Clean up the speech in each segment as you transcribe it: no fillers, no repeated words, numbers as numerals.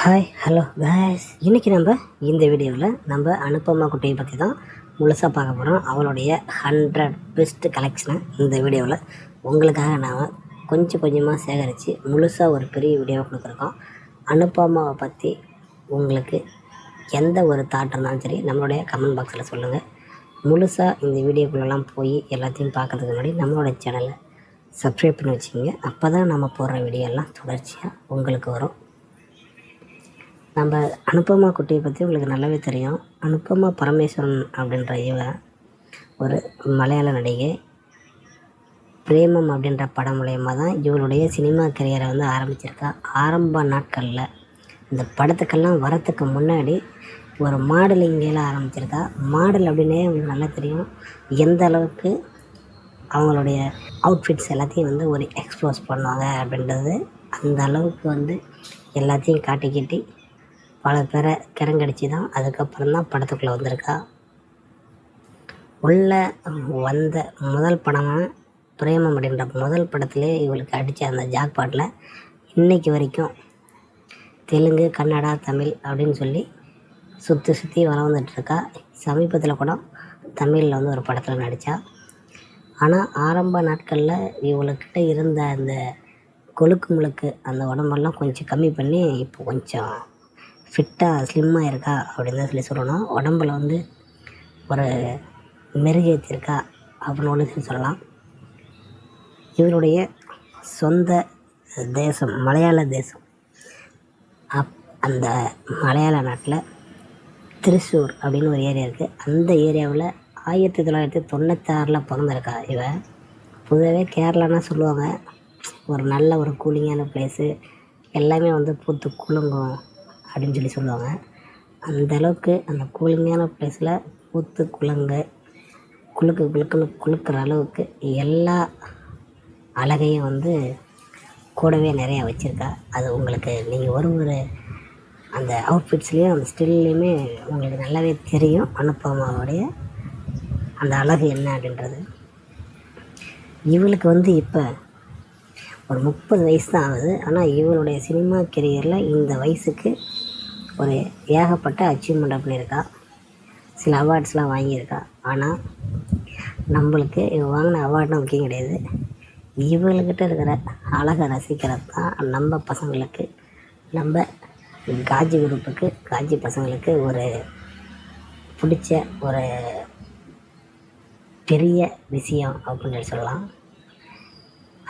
Hi hello guys, இன்றைக்கி இந்த வீடியோவில் நம்ம அனுப்பமா குட்டியை பற்றி தான் முழுசாக பார்க்க போகிறோம். அவளுடைய 100 பெஸ்ட் கலெக்ஷனை இந்த வீடியோவில் உங்களுக்காக நாம் கொஞ்சம் கொஞ்சமாக சேகரித்து முழுசாக ஒரு பெரிய வீடியோவை கொடுத்துருக்கோம். அனுப்பமாவை பற்றி உங்களுக்கு எந்த ஒரு தாட் இருந்தாலும் சரி நம்மளுடைய கமெண்ட் பாக்ஸில் சொல்லுங்கள். முழுசாக இந்த வீடியோக்குள்ளெல்லாம் போய் எல்லாத்தையும் பார்க்கறதுக்கு முன்னாடி நம்மளோட சேனலை சப்ஸ்கிரைப் பண்ணி வச்சுக்கோங்க. அப்போ தான் நம்ம போடுற வீடியோலாம் தொடர்ச்சியாக உங்களுக்கு வரும். நம்ம அனுப்பமா குட்டியை பற்றி உங்களுக்கு நல்லாவே தெரியும். அனுப்பமா பரமேஸ்வரன் அப்படின்ற ஒரு மலையாள நடிகை. பிரேமம் அப்படின்ற படம் மூலயமா தான் இவளுடைய சினிமா கரியரை ஆரம்பிச்சிருக்கா. ஆரம்ப நாட்களில் இந்த படத்துக்கெல்லாம் வரத்துக்கு முன்னாடி ஒரு மாடலிங்கில் ஆரம்பிச்சிருக்கா. மாடல் அப்படின்னே உங்களுக்கு நல்லா தெரியும். எந்த அளவுக்கு அவங்களுடைய அவுட்ஃபிட்ஸ் எல்லாத்தையும் ஒரு எக்ஸ்போஸ் பண்ணுவாங்க அப்படின்றது. அந்த அளவுக்கு எல்லாத்தையும் காட்டிக்கிட்டி பல பேரை கிரங்கடிச்சு தான் அதுக்கப்புறம் தான் படத்துக்குள்ளே வந்திருக்கா. உள்ளே வந்த முதல் படமாக பிரேமம் அப்படின்ற முதல் படத்துலேயே இவளுக்கு அடித்த அந்த ஜாக்பாட்டில் இன்றைக்கி வரைக்கும் தெலுங்கு, கன்னடா, தமிழ் அப்படின்னு சொல்லி சுற்றி வர வந்துட்டுருக்கா. சமீபத்தில் கூட தமிழில் ஒரு படத்தில் நடித்தா. ஆனால் ஆரம்ப நாட்களில் இவளுக்கிட்ட இருந்த அந்த கொழுக்கு முழுக்கு அந்த உடம்பெல்லாம் கொஞ்சம் கம்மி பண்ணி இப்போ கொஞ்சம் ஃபிட்டாக ஸ்லிம்மாக இருக்கா அப்படின்னு தான் சொல்லணும். உடம்பில் ஒரு மெருகேற்றிருக்கா அப்படின்னு சொல்லலாம். இவருடைய சொந்த தேசம் மலையாள தேசம். அந்த மலையாள நாட்டில் திருச்சூர் அப்படின்னு ஒரு ஏரியா இருக்குது. அந்த ஏரியாவில் 1996 பிறந்திருக்கா. இவன் பொதுவாகவே கேரளானா சொல்லுவாங்க ஒரு நல்ல ஒரு கூலிங்கான பிளேஸு, எல்லாமே பூத்து குலுங்கும் அப்படின்னு சொல்லுவாங்க. அந்தளவுக்கு அந்த கூலிங்கான பிளேஸில் பூத்து குலுக்குன்னு குலுக்கிற அளவுக்கு எல்லா அழகையும் கூடவே நிறையா வச்சுருக்கா. அது உங்களுக்கு நீங்கள் ஒரு அந்த அவுட்ஃபிட்ஸ்லேயும் அந்த ஸ்டில்லையுமே உங்களுக்கு நல்லாவே தெரியும் அனுப்பமாவுடைய அந்த அழகு என்ன அப்படின்றது. இவளுக்கு இப்போ ஒரு 30 வயசு தான் ஆகுது. ஆனால் இவளுடைய சினிமா கெரியரில் இந்த வயசுக்கு ஒரு ஏகப்பட்ட அச்சீவ்மெண்ட் பண்ணியிருக்கா. சில அவார்ட்ஸ்லாம் வாங்கியிருக்கா. ஆனால் நம்மளுக்கு இவ வாங்கின அவார்ட்லாம் முக்கியம் கிடையாது. இவள்கிட்ட இருக்கிற அழகை ரசிக்கிறது தான் நம்ம பசங்களுக்கு, நம்ம காஜி குரூப்புக்கு, காஜி பசங்களுக்கு ஒரு பிடிச்ச ஒரு பெரிய விஷயம் அப்படின்னு சொல்லலாம்.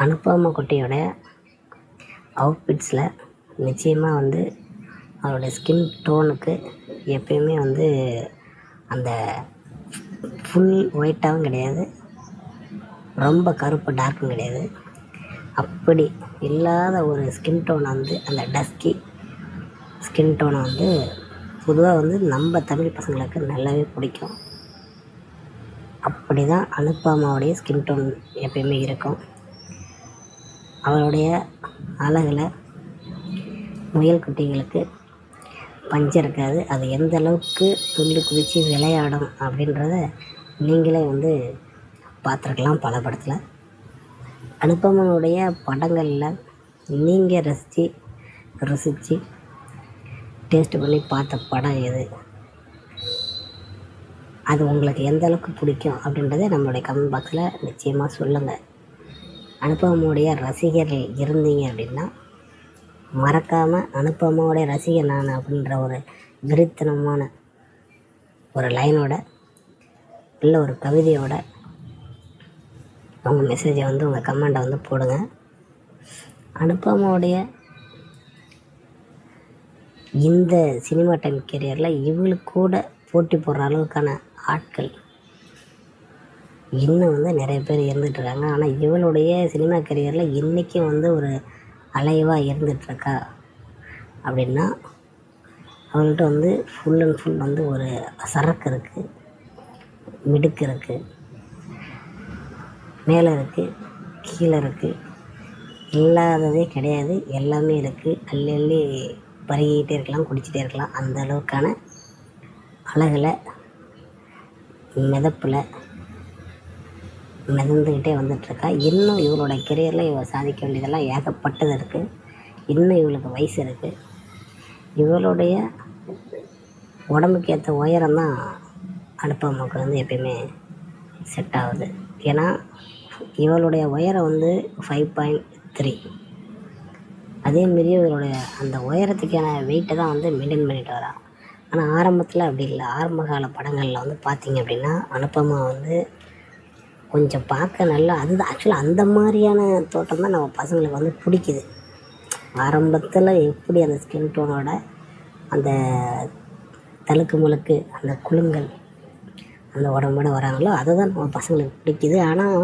அனுப்பமா குட்டியோட அவுட்ஃபிட்ஸில் நிச்சயமாக அவருடைய ஸ்கின் டோனுக்கு எப்பயுமே அந்த ஃபுல் ஒயிட்டாகவும் கிடையாது, ரொம்ப கருப்பு டார்க்கும் கிடையாது. அப்படி இல்லாத ஒரு ஸ்கின் டோனை அந்த டஸ்கி ஸ்கின் டோனை பொதுவாக நம்ம தமிழ் பசங்களுக்கு நல்லாவே பிடிக்கும். அப்படி தான் அனுப்பமாவுடைய ஸ்கின் டோன் எப்பயுமே இருக்கும். அவளுடைய அழகில் முயல் குட்டிகளுக்கு பஞ்சம் இருக்காது. அது எந்த அளவுக்கு துள்ளி குதித்து விளையாடும் அப்படின்றத நீங்களே பார்த்துருக்கலாம் பல படத்தில். அனுப்பமாவுடைய படங்களில் நீங்கள் ருசித்து டேஸ்ட் பண்ணி பார்த்த படம் எது, அது உங்களுக்கு எந்த அளவுக்கு பிடிக்கும் அப்படின்றத நம்மளுடைய கமெண்ட் பாக்ஸில் நிச்சயமாக சொல்லுங்கள். அனுப்பமாவுடைய ரசிகர்கள் இருந்தீங்க அப்படின்னா மறக்காமல் அனுப்பமாவுடைய ரசிகர் நான் அப்படின்ற ஒரு வெறித்தனமான ஒரு லைனோட இல்லை ஒரு கவிதையோட உங்கள் மெசேஜை உங்கள் கமெண்ட்டை போடுங்க. அனுப்பமாவுடைய இந்த சினிமா டைம் கெரியரில் இவளுக்கு கூட போட்டி போடுற அளவுக்கான ஆட்கள் இன்னும் நிறைய பேர் இருந்துகிட்ருக்காங்க. ஆனால் இவளுடைய சினிமா கெரியரில் இன்றைக்கும் ஒரு அலைவாக இருந்துகிட்ருக்கா அப்படின்னா அவங்கள்ட்ட ஃபுல் அண்ட் ஃபுல் ஒரு சரக்கு இருக்குது, மிடுக்கு இருக்குது, மேலே இருக்குது, கீழே இருக்குது, இல்லாததே கிடையாது, எல்லாமே இருக்குது. அள்ளி பருகிக்கிட்டே இருக்கலாம், குடிச்சிட்டே இருக்கலாம். அந்த அளவுக்கான அழகில் மிதப்பில் மிதந்துக்கிட்டே வந்துட்டுருக்கா. இன்னும் இவளோட கெரியரில் இவள் சாதிக்க வேண்டியதெல்லாம் ஏகப்பட்டது இருக்குது. இன்னும் இவளுக்கு வயசு இருக்குது. இவளுடைய உடம்புக்கு ஏற்ற உயரம் தான் அனுப்பமாவுக்கு வந்து எப்பயுமே செட் ஆகுது. ஏன்னா இவளுடைய உயரம் வந்து 5.3. அதேமாரி இவளுடைய அந்த உயரத்துக்கான வெயிட்டை தான் வந்து மெயின்டைன் பண்ணிட்டு வரா. ஆனால் ஆரம்பத்தில் அப்படி இல்லை. ஆரம்ப கால படங்களில் வந்து பார்த்திங்க அப்படின்னா அனுப்பமா வந்து கொஞ்சம் பார்க்க நல்லா, அதுதான் ஆக்சுவலாக அந்த மாதிரியான தோட்டம் தான் நம்ம பசங்களுக்கு வந்து பிடிக்குது. ஆரம்பத்தில் எப்படி அந்த ஸ்கின் டோனோட அந்த தழுக்கு முழுக்கு அந்த குலுங்கல் அந்த உடம்போட வராங்களோ அதுதான் நம்ம பசங்களுக்கு பிடிக்குது. ஆனால்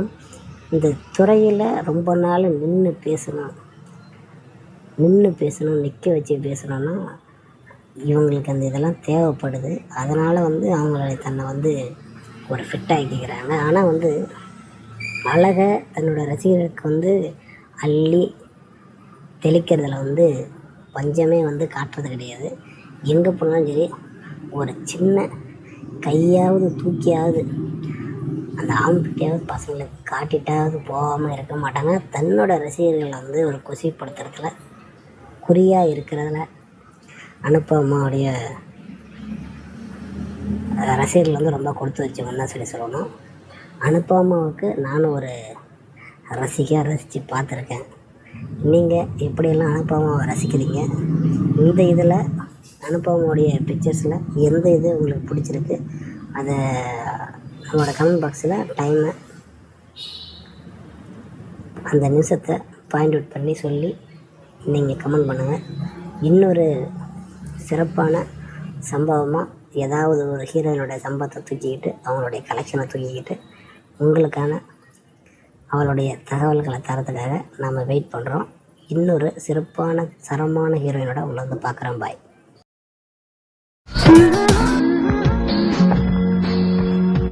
இந்த துறையில் ரொம்ப நாள் நின்று பேசணும், நிற்க வச்சு பேசணுன்னா இவங்களுக்கு அந்த இதெல்லாம் தேவைப்படுது. அதனால் வந்து அவங்கள தன்னை வந்து ஒரு ஃபிட்டாகிக்கிறாங்க. ஆனால் வந்து அழகை தன்னோட ரசிகர்களுக்கு வந்து அள்ளி தெளிக்கிறதுல வந்து பஞ்சமே வந்து காட்டுறது கிடையாது. எங்கே போனாலும் சரி ஒரு சின்ன கையாவது தூக்கியாவது அந்த ஆம்பட்டியாவது பசங்களுக்கு காட்டிட்டாவது போகாமல் இருக்க மாட்டாங்க. தன்னோட ரசிகர்களை வந்து ஒரு குசிப்படுத்துறதுல குறியாக இருக்கிறதுல அனுப்பமாவுடைய ரசிகர்கள் வந்து ரொம்ப கொடுத்து வச்சவங்கன்னு தான் சொல்லணும். அனுப்பமாவுக்கு நானும் ஒரு ரசித்து பார்த்துருக்கேன். நீங்கள் எப்படியெல்லாம் அனுப்பமாவை ரசிக்கிறீங்க? இந்த இதில் அனுப்பமாவுடைய பிக்சர்ஸில் எந்த இது உங்களுக்கு பிடிச்சிருக்கு அதை நம்மளோட கமெண்ட் பாக்ஸில் டைமை அந்த நிமிஷத்தை பாயிண்ட் அவுட் பண்ணி சொல்லி நீங்கள் கமெண்ட் பண்ணுங்கள். இன்னொரு சிறப்பான சம்பவமாக ஏதாவது ஒரு ஹீரோயினோட சம்பவத்தை தூக்கிக்கிட்டு அவங்களுடைய கலெக்ஷனை தூக்கிக்கிட்டு உங்களுக்கான அவளுடைய தகவல்களை தரத்துக்காக நாம் வெயிட் பண்ணுறோம். இன்னொரு சிறப்பான சரமான ஹீரோயினோட உங்களை வந்து பார்க்குறேன். பாய்.